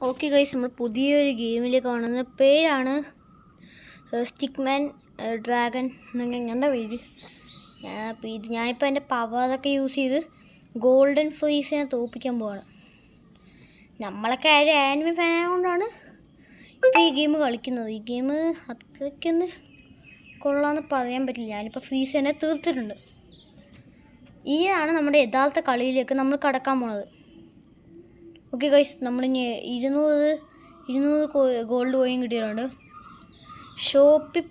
Okay guys, നമ്മൾ പുതിയൊരു ഗെയിമിൽ കാണുന്ന പേരാണ് സ്റ്റിക്മാൻ ഡ്രാഗൺ എന്നൊക്കെ പേര്. ഞാനിപ്പോൾ എൻ്റെ പവർ അതൊക്കെ യൂസ് ചെയ്ത് ഗോൾഡൻ ഫ്രീസിനെ തോൽപ്പിക്കാൻ പോവാണ്. നമ്മളൊക്കെ ഒരു ആനിമി ഫാനായതുകൊണ്ടാണ് ഇപ്പോൾ ഈ ഗെയിം കളിക്കുന്നത്. ഈ ഗെയിം അത്രയ്ക്കൊന്ന് കൊള്ളാമെന്ന് പറയാൻ പറ്റില്ല. ഞാനിപ്പോൾ ഫ്രീസിനെ തീർത്തിട്ടുണ്ട്. ഇനിയാണ് നമ്മുടെ യഥാർത്ഥ കളിയിലേക്ക് നമ്മൾ കടക്കാൻ പോണത്. ഓക്കെ ഗൈസ്, നമ്മളിനി 200 ഗോൾഡ് കോയിൻ കിട്ടിയിട്ടുണ്ട്. ഷോപ്പിൽ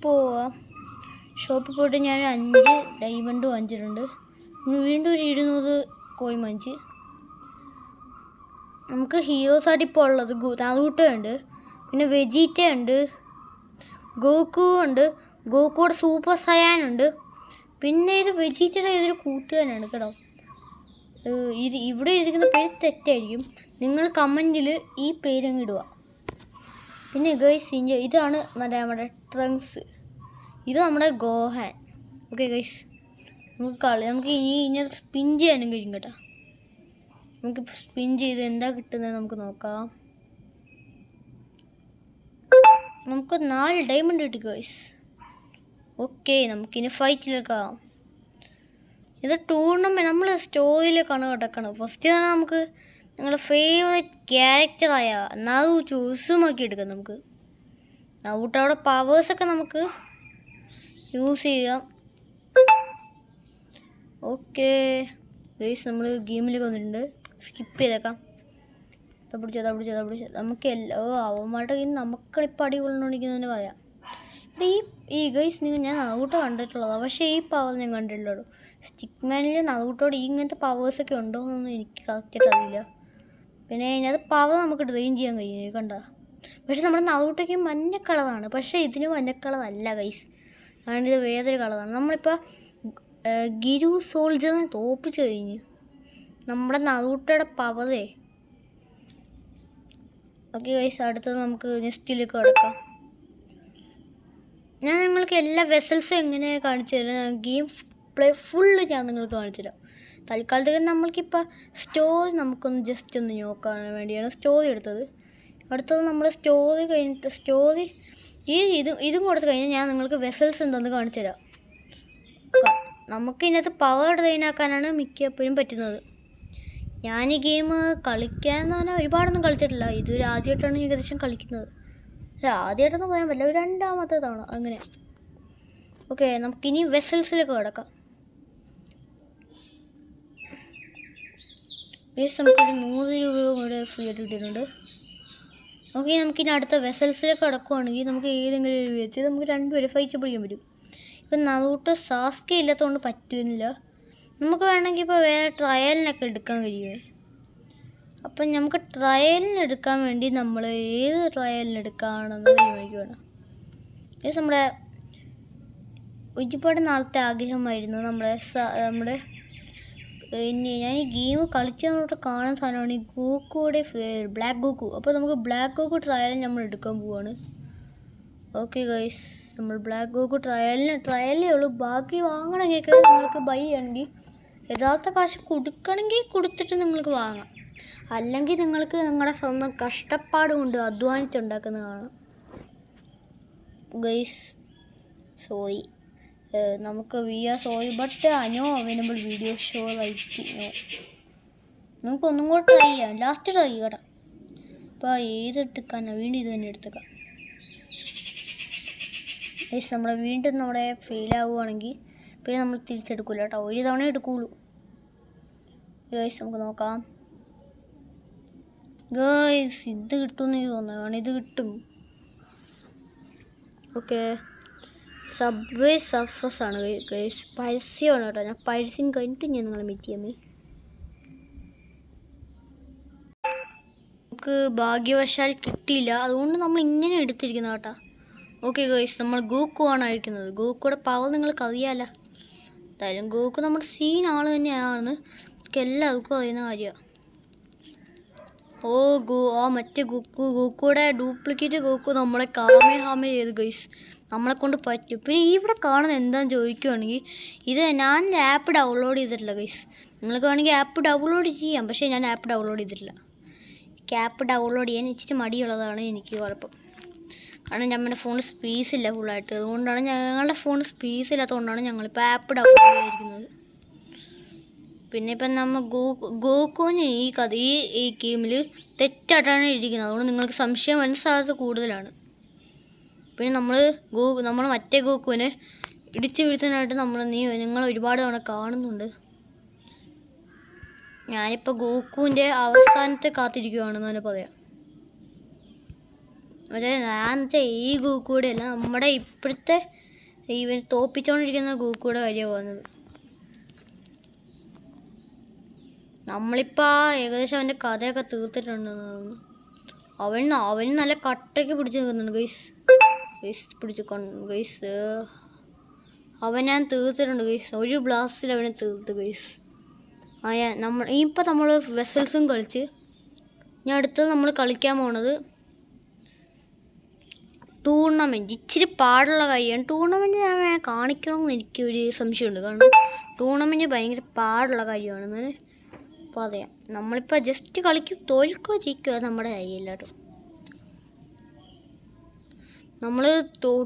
പോയിട്ട് ഞാൻ 5 ഡയമണ്ട് വാങ്ങിച്ചിട്ടുണ്ട്. വീണ്ടും ഒരു 200 കോയിൻ വാങ്ങിച്ച്. നമുക്ക് ഹീറോസായിട്ട് ഇപ്പോൾ ഉള്ളത് നാറൂട്ടോ ഉണ്ട്, പിന്നെ വെജീറ്റ ഉണ്ട്, ഗോക്കു ഉണ്ട്, ഗോക്കുയുടെ സൂപ്പർ സയാൻ ഉണ്ട്. പിന്നെ ഇത് വെജീറ്റയുടെ ഏതൊരു കൂട്ടുകാരനാണ് കേട്ടോ. ഇവിടെ എഴുതിക്കുന്ന പേര് തെറ്റായിരിക്കും. നിങ്ങൾ കമൻറ്റിൽ ഈ പേരങ്ങ് ഇടുക. പിന്നെ ഗൈസ്, ഇതാണ് നമ്മുടെ ട്രങ്ക്സ്, ഇത് നമ്മുടെ ഗോഹാൻ. ഓക്കെ ഗൈസ്, നമുക്ക് ഇനി സ്പിൻ ചെയ്യാനും കഴിയും കേട്ടോ. നമുക്ക് സ്പിൻ ചെയ്ത് എന്താ കിട്ടുന്നത് നമുക്ക് നോക്കാം. നമുക്ക് 4 ഡയമണ്ട് കിട്ടി ഗൈസ്. ഓക്കെ, നമുക്കിനി ഫൈറ്റിലേക്കാം. ഇത് ടൂർണമെൻറ്റ് നമ്മൾ സ്റ്റോറിയിലേക്കാണ് കിടക്കണം. ഫസ്റ്റ് തന്നെ നമുക്ക് നിങ്ങളുടെ ഫേവറേറ്റ് ക്യാരക്ടറായ നാറൂട്ടോ ചൂസുമാക്കി എടുക്കാം. നമുക്ക് നാറൂട്ടോയുടെ പവേഴ്സൊക്കെ നമുക്ക് യൂസ് ചെയ്യാം. ഓക്കെ ഗൈസ്, നമ്മൾ ഗെയിമിലേക്ക് വന്നിട്ടുണ്ട്. സ്കിപ്പ് ചെയ്തേക്കാം. പിടിച്ചോ. നമുക്ക് അവന്മാരുടെ കയ്യിൽ നമുക്കിപ്പോൾ അടി കൊള്ളുകൊണ്ടിരിക്കുന്നതിന് പറയാം. ഈ ഗൈസ്, ഞാൻ നാറൂട്ടോ കണ്ടിട്ടുള്ളതാണ്, പക്ഷേ ഈ പവർ ഞാൻ കണ്ടിട്ടുള്ളൂ. സ്റ്റിക്മാനിൽ നാറൂട്ടോടെ ഇങ്ങനത്തെ പവേഴ്സൊക്കെ ഉണ്ടോ എന്നൊന്നും എനിക്ക് കറക്റ്റായിട്ട് അറിയില്ല. പിന്നെ അതിനകത്ത് പവർ നമുക്ക് ഡ്രെയിൻ ചെയ്യാൻ കഴിയും കണ്ട. പക്ഷെ നമ്മുടെ നാറൂട്ടോയ്ക്ക് മഞ്ഞ കളറാണ്, പക്ഷേ ഇതിന് മഞ്ഞ കളറല്ല ഗൈസ്. കാരണം ഇത് വേറൊരു കളറാണ്. നമ്മളിപ്പോൾ ഗിരു സോൾജറിനെ തോൽപ്പിച്ച് കഴിഞ്ഞ് നമ്മുടെ നാറൂട്ടോയുടെ പവറേ. ഓക്കെ ഗൈസ്, അടുത്തത് നമുക്ക് നെക്സ്റ്റിലേക്ക് കിടക്കാം. ഞാൻ നിങ്ങൾക്ക് എല്ലാ വെസൽസും എങ്ങനെ കാണിച്ചു തരാം. ഗെയിം പ്ലേ ഫുള്ള് ഞാൻ നിങ്ങൾക്ക് കാണിച്ചു തരാം. തൽക്കാലത്തേക്ക് നമ്മൾക്കിപ്പോൾ സ്റ്റോറി നമുക്കൊന്ന് ജസ്റ്റ് ഒന്ന് നോക്കാൻ വേണ്ടിയാണ് സ്റ്റോറി എടുത്തത്. അടുത്തത് നമ്മൾ സ്റ്റോറി കഴിഞ്ഞിട്ട് ഇതും കൊടുത്തു കഴിഞ്ഞാൽ ഞാൻ നിങ്ങൾക്ക് വെസൽസ് എന്തെന്ന് കാണിച്ചു തരാം. നമുക്ക് ഇതിനകത്ത് പവർ ഡ്രെയിനാക്കാനാണ് മിക്കപ്പോഴും പറ്റുന്നത്. ഞാൻ ഈ ഗെയിം കളിക്കാമെന്ന് പറഞ്ഞാൽ ഒരുപാടൊന്നും കളിച്ചിട്ടില്ല. ഇതൊരു ആദ്യമായിട്ടാണ് ഏകദേശം കളിക്കുന്നത്. ആദ്യമായിട്ടൊന്നും പറയാൻ പറ്റില്ല, ഒരു 2ാമത്തെ തവണ അങ്ങനെ. ഓക്കെ, നമുക്കിനി വെസൽസിലേക്ക് കിടക്കാം. നമുക്കൊരു 100 രൂപ കൂടെ ഫ്രീ ആയിട്ട് കിട്ടിയിട്ടുണ്ട്. ഓക്കെ, നമുക്കിനി അടുത്ത വെസൽസിലേക്ക് കിടക്കുവാണെങ്കിൽ നമുക്ക് ഏതെങ്കിലും ഒരു വെച്ച് നമുക്ക് 2 പേര് ഫൈറ്റ് പിടിക്കാൻ പറ്റും. ഇപ്പം നാറൂട്ടോ സാസ്കെ ഇല്ലാത്തതുകൊണ്ട് പറ്റുന്നില്ല. നമുക്ക് വേണമെങ്കിൽ ഇപ്പോൾ വേറെ ട്രയലിനൊക്കെ എടുക്കാൻ കഴിയുമേ. അപ്പം നമുക്ക് ട്രയലിനെടുക്കാൻ വേണ്ടി നമ്മൾ ഏത് ട്രയലിനെടുക്കുകയാണെന്ന് തീരുമാനിക്കുകയാണ്. നമ്മുടെ ഒരുപാട് നാളത്തെ ആഗ്രഹമായിരുന്നു നമ്മുടെ ഞാൻ ഈ ഗെയിം കളിച്ചതോട്ട് കാണുന്ന സാധനമാണ് ഈ ഗോക്കുയുടെ ബ്ലാക്ക് ഗോക്കു. അപ്പോൾ നമുക്ക് ബ്ലാക്ക് ഗോക്കു ട്രയലിന് നമ്മൾ എടുക്കാൻ പോവാണ്. ഓക്കെ ഗൈസ്, നമ്മൾ ബ്ലാക്ക് ഗോക്കു ട്രയലേ ഉള്ളൂ. ബാക്കി വാങ്ങണമെങ്കിൽ നിങ്ങൾക്ക് ബൈ ചെയ്യണമെങ്കിൽ യഥാർത്ഥ കാശ് കൊടുക്കണമെങ്കിൽ കൊടുത്തിട്ട് നിങ്ങൾക്ക് വാങ്ങാം. അല്ലെങ്കിൽ നിങ്ങൾക്ക് നിങ്ങളുടെ സ്വന്തം കഷ്ടപ്പാട് കൊണ്ട് അധ്വാനിച്ചുണ്ടാക്കുന്നതാണ് ഗൈസ്. സോറി, നമുക്ക് we are sorry but no available video show right no. നമുക്കൊന്നും കൂടെ ട്രൈ ചെയ്യാം, ലാസ്റ്റ് ട്രൈ കേട്ടോ. അപ്പോൾ ഏതെടുക്കാനാണ് വീണ്ടും ഇത് തന്നെ എടുത്തേക്കാം ഗൈസ്. വീണ്ടും നമ്മുടെ ഫെയിലാവുകയാണെങ്കിൽ പിന്നെ നമ്മൾ തിരിച്ചെടുക്കില്ല കേട്ടോ, ഒരു തവണ എടുക്കുകയുള്ളൂ ഗൈസ്. നമുക്ക് നോക്കാം ഗൈസ്, ഇത് കിട്ടുമെന്ന് എനിക്ക് തോന്നുന്നു. കാരണം ഇത് കിട്ടും. ഓക്കെ, സബ്വേ സർഫസ് ആണ് ഗൈസ്, പരസ്യമാണ് കേട്ടോ. ഞാൻ പരസ്യം കഴിഞ്ഞിട്ട് ഞാൻ നിങ്ങളെ മീറ്റ് ചെയ്യാമേ. നമുക്ക് ഭാഗ്യവശാൽ കിട്ടിയില്ല, അതുകൊണ്ട് നമ്മൾ ഇങ്ങനെ എടുത്തിരിക്കുന്നത് കേട്ടോ. ഓക്കെ ഗൈസ്, നമ്മൾ ഗോക്കു ആണ് അയക്കുന്നത്. ഗോക്കുയുടെ പവർ നിങ്ങൾക്ക് അറിയാമല്ലോ. എന്തായാലും ഗോക്കു നമ്മുടെ സീൻ ആൾ തന്നെയാണ്, നമുക്ക് എല്ലാവർക്കും അറിയുന്ന കാര്യമാണ്. മറ്റേ ഗോക്കുയുടെ ഡ്യൂപ്ലിക്കേറ്റ് ഗോക്കു നമ്മളെ കാമേ ചെയ്ത് ഗൈസ്. നമ്മളെ കൊണ്ട് പറ്റും. പിന്നെ ഇവിടെ കാണുന്നത് എന്താണെന്ന് ചോദിക്കുകയാണെങ്കിൽ ഇത് ഞാൻ ആപ്പ് ഡൗൺലോഡ് ചെയ്തിട്ടില്ല ഗൈസ്. നിങ്ങൾക്ക് വേണമെങ്കിൽ ആപ്പ് ഡൗൺലോഡ് ചെയ്യാം, പക്ഷേ ഞാൻ ആപ്പ് ഡൗൺലോഡ് ചെയ്തിട്ടില്ല. ആപ്പ് ഡൗൺലോഡ് ചെയ്യാൻ ഇച്ചിരി മടിയുള്ളതാണ് എനിക്ക് കുഴപ്പം. കാരണം നമ്മുടെ ഫോണിൽ സ്പേസ് ഇല്ല ഫുള്ളായിട്ട്. അതുകൊണ്ടാണ് ഞങ്ങളുടെ ഫോണിൽ സ്പേസ് ഇല്ലാത്തതുകൊണ്ടാണ് ഞങ്ങളിപ്പോൾ ആപ്പ് ഡൗൺലോഡ് ചെയ്തിരിക്കുന്നത്. പിന്നെ ഇപ്പം നമ്മൾ ഗോക്കുവിന് ഈ ഗെയിമിൽ തെറ്റായിട്ടാണ് ഇരിക്കുന്നത്. അതുകൊണ്ട് നിങ്ങൾക്ക് സംശയം വരാൻ സാധ്യത കൂടുതലാണ്. പിന്നെ നമ്മൾ മറ്റേ ഗോക്കുവിനെ ഇടിച്ചു വീഴ്ത്താനായിട്ട് നിങ്ങൾ ഒരുപാട് തവണ കാണുന്നുണ്ട്. ഞാനിപ്പോൾ ഗോക്കുവിൻ്റെ അവസാനത്തെ കാത്തിരിക്കുകയാണെന്ന് തന്നെ പറയാം. പക്ഷേ ഞാൻ വെച്ചാൽ ഈ ഗോക്കുവിടെ അല്ല, നമ്മുടെ ഇപ്പോഴത്തെ ഇവൻ തോപ്പിച്ചുകൊണ്ടിരിക്കുന്ന ഗോക്കുവിടെ കാര്യമാണ് പോകുന്നത്. നമ്മളിപ്പോൾ ഏകദേശം അവൻ്റെ കഥയൊക്കെ തീർത്തിട്ടുണ്ടെന്ന് തോന്നുന്നു. അവൻ നല്ല കട്ടയ്ക്ക് പിടിച്ച് നിൽക്കുന്നുണ്ട് ഗൈസ്. അവൻ ഞാൻ തീർത്തിട്ടുണ്ട് ഗൈസ്. ഒരു ബ്ലാസ്റ്റിൽ അവനെ തീർത്ത് ഗൈസ്. ഇപ്പം നമ്മൾ വെസൽസും കളിച്ച് ഇനി അടുത്തത് നമ്മൾ കളിക്കാൻ പോണത് ടൂർണമെൻറ്റ്. ഇച്ചിരി പാടുള്ള കാര്യമാണ് ടൂർണമെൻറ്റ്. ഞാൻ കാണിക്കണമെന്ന് എനിക്കൊരു സംശയമുണ്ട്. കാരണം ടൂർണമെൻറ്റ് ഭയങ്കര പാടുള്ള കാര്യമാണെന്ന് പറയാം. നമ്മളിപ്പോൾ ജസ്റ്റ് കളിക്കും, തോൽക്കുകയോ ജയിക്കുക നമ്മുടെ കയ്യില്ല കേട്ടോ. നമ്മൾ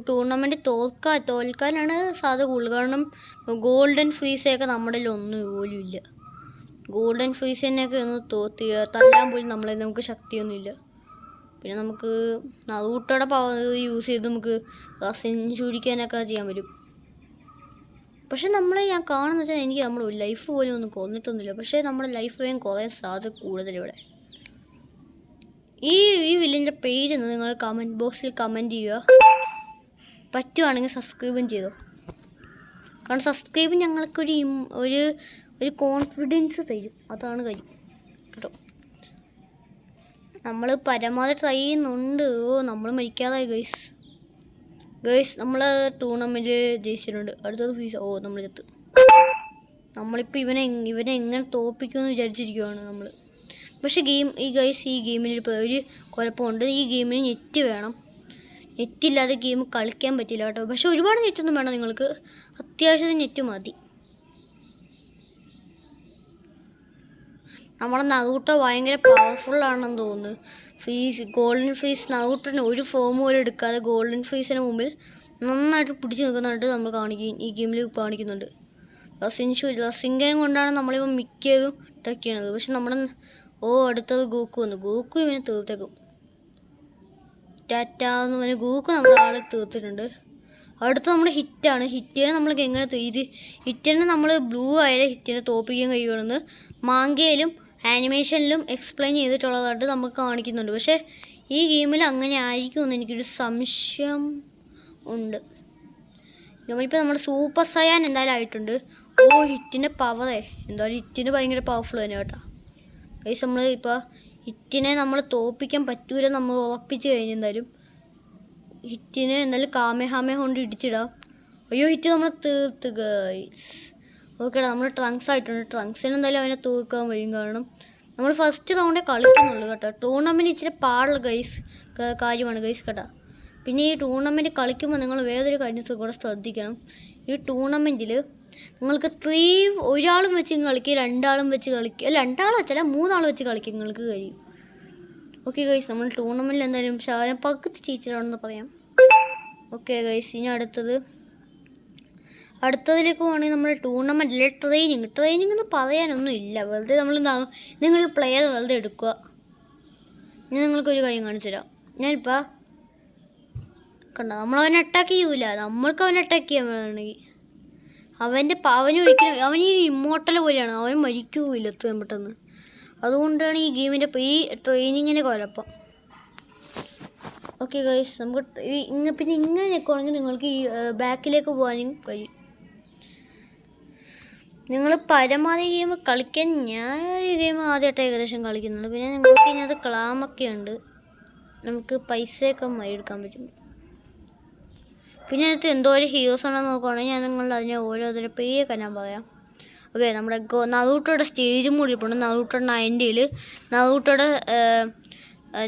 ടൂർണമെൻറ്റ് തോൽക്കാനാണ് സാധ്യത കൂടുതൽ. കാരണം ഗോൾഡൻ ഫ്രീസയൊക്കെ നമ്മുടെ ഒന്നും പോലും ഇല്ല. ഗോൾഡൻ ഫ്രീസിനെയൊക്കെ ഒന്ന് തല്ലാൻ പോലും നമുക്ക് ശക്തിയൊന്നുമില്ല. പിന്നെ നമുക്ക് നറൂട്ടോയുടെ പവർ യൂസ് ചെയ്ത് നമുക്ക് സെഞ്ചുറിക്കാനൊക്കെ ചെയ്യാൻ പറ്റും. പക്ഷെ ഞാൻ കാണുന്ന വെച്ചാൽ എനിക്ക് നമ്മുടെ ലൈഫ് പോലും ഒന്നും കൊന്നിട്ടൊന്നുമില്ല. പക്ഷേ നമ്മുടെ ലൈഫ് വേഗം കുറേ സാധ്യത കൂടുതലിവിടെ. ഈ വില്ലിൻ്റെ പേര് നിങ്ങൾ കമൻറ്റ് ബോക്സിൽ കമൻറ്റ് ചെയ്യുക. പറ്റുവാണെങ്കിൽ സബ്സ്ക്രൈബും ചെയ്തോ. കാരണം സബ്സ്ക്രൈബ് ഞങ്ങൾക്കൊരു ഒരു കോൺഫിഡൻസ് തരും. അതാണ് കാര്യം കേട്ടോ. നമ്മൾ പരമാവധി ട്രൈ ചെയ്യുന്നുണ്ട്. നമ്മൾ മരിക്കാതായി ഗൈസ്. നമ്മൾ ടൂർണമെൻറ്റ് ജയിച്ചിട്ടുണ്ട്. അടുത്തത് ഫീസ്. നമ്മൾ ചത്ത്. നമ്മളിപ്പോൾ ഇവനെ എങ്ങനെ തോൽപ്പിക്കുമെന്ന് വിചാരിച്ചിരിക്കുകയാണ് നമ്മൾ. പക്ഷേ ഈ ഗെയിമിന് ഒരു കുഴപ്പമുണ്ട്. ഈ ഗെയിമിന് നെറ്റ് വേണം. നെറ്റില്ലാതെ ഗെയിം കളിക്കാൻ പറ്റില്ല കേട്ടോ. പക്ഷെ ഒരുപാട് നെറ്റൊന്നും വേണം നിങ്ങൾക്ക്. അത്യാവശ്യത്തിന് നെറ്റ് മതി. നമ്മുടെ നറൂട്ടോ ഭയങ്കര പവർഫുള്ളാണെന്ന് തോന്നുന്നു. ഗോൾഡൻ ഫ്രീസ് നറൂട്ടോന് ഒരു ഫോം പോലും എടുക്കാതെ ഗോൾഡൻ ഫ്രീസിന് മുമ്പിൽ നന്നായിട്ട് പിടിച്ച് നിൽക്കുന്നതായിട്ട് നമ്മൾ ഈ ഗെയിമിൽ കാണിക്കുന്നുണ്ട്. റസിങ്കയും കൊണ്ടാണ് നമ്മളിപ്പോൾ മിക്കതും ടക്ക് ചെയ്യണത്. പക്ഷെ അടുത്തത് ഗോക്കു വന്നു. ഗോക്കു ഇവനെ തീർത്തേക്കും. ടാറ്റാന്ന് പറഞ്ഞ ഗോക്കു നമ്മുടെ ആളെ തീർത്തിട്ടുണ്ട്. അടുത്ത നമ്മുടെ ഹിറ്റാണ്. ഹിറ്റിനെ നമ്മൾക്ക് എങ്ങനെ ഹിറ്റിനെ നമ്മൾ ബ്ലൂ ആയാലും ഹിറ്റിനെ തോൽപ്പിക്കാൻ കഴിയുമെന്ന് മാങ്കയിലും ആനിമേഷനിലും എക്സ്പ്ലെയിൻ ചെയ്തിട്ടുള്ളതായിട്ട് നമുക്ക് കാണിക്കുന്നുണ്ട്. പക്ഷേ ഈ ഗെയിമിൽ അങ്ങനെ ആയിരിക്കുമെന്ന് എനിക്കൊരു സംശയം ഉണ്ട്. നമ്മളിപ്പോൾ നമ്മുടെ സൂപ്പർ സയാൻ എന്തായാലും ആയിട്ടുണ്ട്. ഹിറ്റിൻ്റെ പവറേ എന്തായാലും ഹിറ്റിന് ഭയങ്കര പവർഫുൾ തന്നെ കേട്ടോ. ഗൈസ് ഇപ്പോൾ ഹിറ്റിനെ നമ്മൾ തോൽപ്പിക്കാൻ പറ്റൂല നമ്മൾ ഉറപ്പിച്ച് കഴിഞ്ഞെന്തായാലും ഹിറ്റിനെ എന്തായാലും കാമേഹാമേ കൊണ്ട് ഇടിച്ചിടാം. ഹിറ്റ് നമ്മൾ തീർത്ത് ഗൈസ്. ഓക്കേടാ, നമ്മൾ ട്രങ്ക്സ് ആയിട്ടുണ്ട്. ട്രങ്ക്സിന് എന്തായാലും അവനെ തോൽക്കാൻ വരും. കാരണം നമ്മൾ ഫസ്റ്റ് റൗണ്ടേ കളിക്കുന്നുള്ളൂ കേട്ടോ. ടൂർണമെൻറ്റ് ഇച്ചിരി പാടുള്ള കാര്യമാണ് ഗൈസ് കേട്ടോ. പിന്നെ ഈ ടൂർണമെൻറ്റ് കളിക്കുമ്പോൾ നിങ്ങൾ വേറൊരു കാര്യത്തിൽ കൂടെ ശ്രദ്ധിക്കണം. ഈ ടൂർണമെൻറ്റിൽ നിങ്ങൾക്ക് ഒരാളും വെച്ച് കളിക്കുക, രണ്ടാളും വെച്ച് കളിക്കുക. രണ്ടാളും വെച്ചല്ല, 3 ആൾ വെച്ച് കളിക്കുക നിങ്ങൾക്ക് കഴിയും. ഓക്കെ ഗൈസ്, നമ്മൾ ടൂർണമെൻറ്റിൽ എന്തായാലും ശാലം പകുതി ജയിച്ചിട്ടാണെന്ന് പറയാം. ഓക്കെ ഗൈസ്, ഇനി അടുത്തതിലേക്ക് പോകണമെങ്കിൽ നമ്മൾ ടൂർണമെൻറ്റിലെ ട്രെയിനിങ് എന്ന് പറയാനൊന്നും ഇല്ല. വെറുതെ നിങ്ങൾ പ്ലെയർ വെറുതെ എടുക്കുക. ഞാൻ നിങ്ങൾക്കൊരു കാര്യം കാണിച്ചു തരാം. ഞാനിപ്പോൾ കണ്ടോ, നമ്മളവനെ അറ്റാക്ക് ചെയ്യൂല, നമ്മൾക്ക് അവനെ അറ്റാക്ക് ചെയ്യാൻ വേണമെങ്കിൽ അവനൊരിക്കലും ഈ ഇമ്മോർട്ടൽ പോലെയാണ്. അവൻ മരിക്കൂല എത്രയും പെട്ടെന്ന്. അതുകൊണ്ടാണ് ഈ ഗെയിമിൻ്റെ ഈ ട്രെയിനിങ്ങിൻ്റെ കുഴപ്പം. ഓക്കെ ഗൈസ്, നമുക്ക് പിന്നെ ഇങ്ങനെ നിൽക്കുവാണെങ്കിൽ നിങ്ങൾക്ക് ഈ ബാക്കിലേക്ക് പോകാനും കഴിയും. നിങ്ങൾ പരമാവധി ഗെയിം കളിക്കാൻ ഞാൻ ഈ ഗെയിം ആദ്യമായിട്ട് ഏകദേശം കളിക്കുന്നത്. പിന്നെ നിങ്ങൾക്ക് ഇതിനകത്ത് ക്ലാമൊക്കെ ഉണ്ട്, നമുക്ക് പൈസയൊക്കെ എടുക്കാൻ പറ്റും. പിന്നെ അതിനകത്ത് എന്തോരം ഹീറോസ് ആണെന്ന് നോക്കുവാണെങ്കിൽ ഞാൻ നിങ്ങളുടെ അതിനെ ഓരോരുത്തരെ പേരൊക്കെ ഞാൻ പറയാം. ഓക്കെ, നമ്മുടെ നറൂട്ടോയുടെ സ്റ്റേജും കൂടി ഇരിപ്പുണ്ട്. നറൂട്ടോയുടെ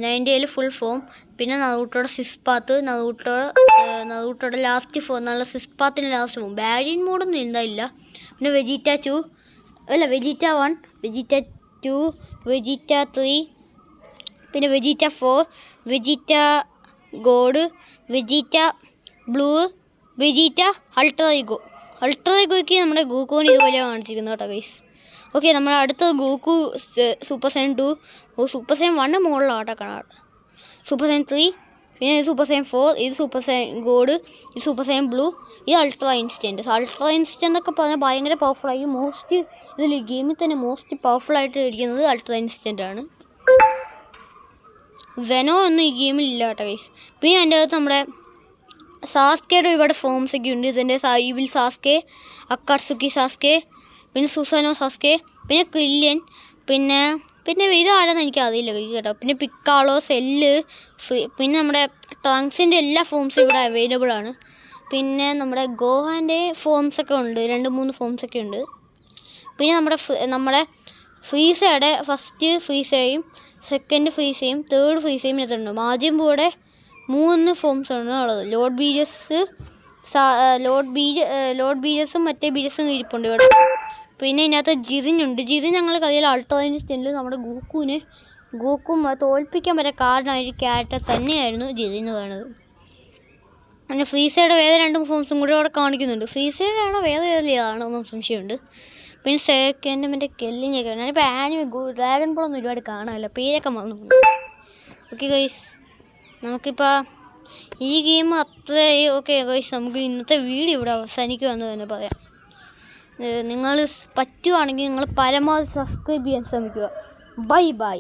90യിൽ ഫുൾ ഫോം. പിന്നെ നറൂട്ടോയുടെ സിസ്പാത്ത്, നറൂട്ടോയുടെ ലാസ്റ്റ് ഫോം, നല്ല സിസ്പാത്തിൻ്റെ ലാസ്റ്റ് ഫോം. ബാരിയൻ മോഡൊന്നും എന്തായില്ല. പിന്നെ വെജിറ്റ 1, വെജിറ്റ 2, വെജിറ്റ 3, പിന്നെ Vegeta 4, Vegeta god, Vegeta blue, Vegeta ultra ഈഗോയ്ക്ക് നമ്മുടെ ഗോക്കുവിന് ഇതുപോലെ കാണിച്ചിരിക്കുന്നത് കേട്ടോ ഗൈസ്. ഓക്കെ, നമ്മുടെ അടുത്തത് Goku super Saiyan 2, super Saiyan 1 മുകളിലാട്ടോ കാണാം. സൂപ്പർ സൈൻ 3, പിന്നെ ഇത് സൂപ്പർ സൈൻ 4, ഇത് സൂപ്പർ സൈൻ ഗോഡ്, ഇത് സൂപ്പർ സൈൻ ബ്ലൂ, ഇത് അൾട്രാ ഇൻസ്റ്റൻ്റ് ഒക്കെ പറഞ്ഞാൽ ഭയങ്കര പവർഫുള്ളായിരിക്കും. ഇതിൽ ഗെയിമിൽ തന്നെ മോസ്റ്റ് പവർഫുള്ളായിട്ട് ഇരിക്കുന്നത് അൾട്രാ ഇൻസ്റ്റൻ്റ് ആണ്. വെനോ ഒന്നും ഈ ഗെയിമിൽ ഇല്ല കേട്ടോ ഗൈസ്. പിന്നെ അതിൻ്റെ അകത്ത് നമ്മുടെ സാസ്കയുടെ ഒരുപാട് ഫോംസ് ഒക്കെ ഉണ്ട്. ഇതിൻ്റെ ഈവിൽ സാസ്കെ, അക്കാട്സുക്കി സാസ്കെ, പിന്നെ സുസാനോ സാസ്കെ, പിന്നെ ക്രില്യൻ, പിന്നെ ഇതാരെന്ന് എനിക്കറിയില്ല കേട്ടോ. പിന്നെ പിക്കാളോ, സെല്ല്, പിന്നെ നമ്മുടെ ട്രങ്ക്സിൻ്റെ എല്ലാ ഫോംസും ഇവിടെ അവൈലബിൾ ആണ്. പിന്നെ നമ്മുടെ ഗോഹാൻ്റെ ഫോംസൊക്കെ ഉണ്ട്, 2-3 ഫോംസൊക്കെ ഉണ്ട്. പിന്നെ നമ്മുടെ ഫ്രീസയുടെ ഫസ്റ്റ് ഫ്രീസയും സെക്കൻഡ് ഫ്രീസയും തേർഡ് ഫ്രീസയും ഇതിട്ടുണ്ട്. മാജിൻ ബൂയുടെ 3 ഫോംസാണ് ഉള്ളത്. ലോഡ് ബീജസും മറ്റേ ബീജസും ഇരിപ്പുണ്ട് ഇവിടെ. പിന്നെ ഇതിനകത്ത് ജിറിനുണ്ട്. ഞങ്ങൾ കളിയിൽ അൾട്രാ ഇൻസ്റ്റൻ്റിൽ നമ്മുടെ ഗോക്കു തോൽപ്പിക്കാൻ പറ്റിയ കാരണമായ ഒരു ക്യാരക്ടർ തന്നെയായിരുന്നു ജിറിൻ എന്ന് പറയുന്നത്. പിന്നെ ഫ്രീസയുടെ വേറെ 2 ഫോംസും കൂടി അവിടെ കാണിക്കുന്നുണ്ട്. ഫ്രീസയുടെ ആണോ വേറെ ഏതാണോ ഒന്നും സംശയമുണ്ട്. പിന്നെ സെക്കൻഡ് മറ്റേ കെല്ലിങ്ങൊക്കെ ഉണ്ട്. ഞാനിപ്പോൾ ഡ്രാഗൺ ബോളൊന്നും ഒരുപാട് കാണാമല്ലോ, പേരൊക്കെ മറന്നു പോകുന്നു. ഓക്കെ ഗൈസ്, നമുക്കിപ്പോൾ ഈ ഗെയിം ഓക്കെ ഗൈസ്, നമുക്ക് ഇന്നത്തെ വീഡിയോ ഇവിടെ അവസാനിക്കുമെന്ന് തന്നെ പറയാം. നിങ്ങൾ പറ്റുവാണെങ്കിൽ നിങ്ങൾ പരമാവധി സബ്സ്ക്രൈബ് ചെയ്യാൻ ശ്രമിക്കുക. ബൈ.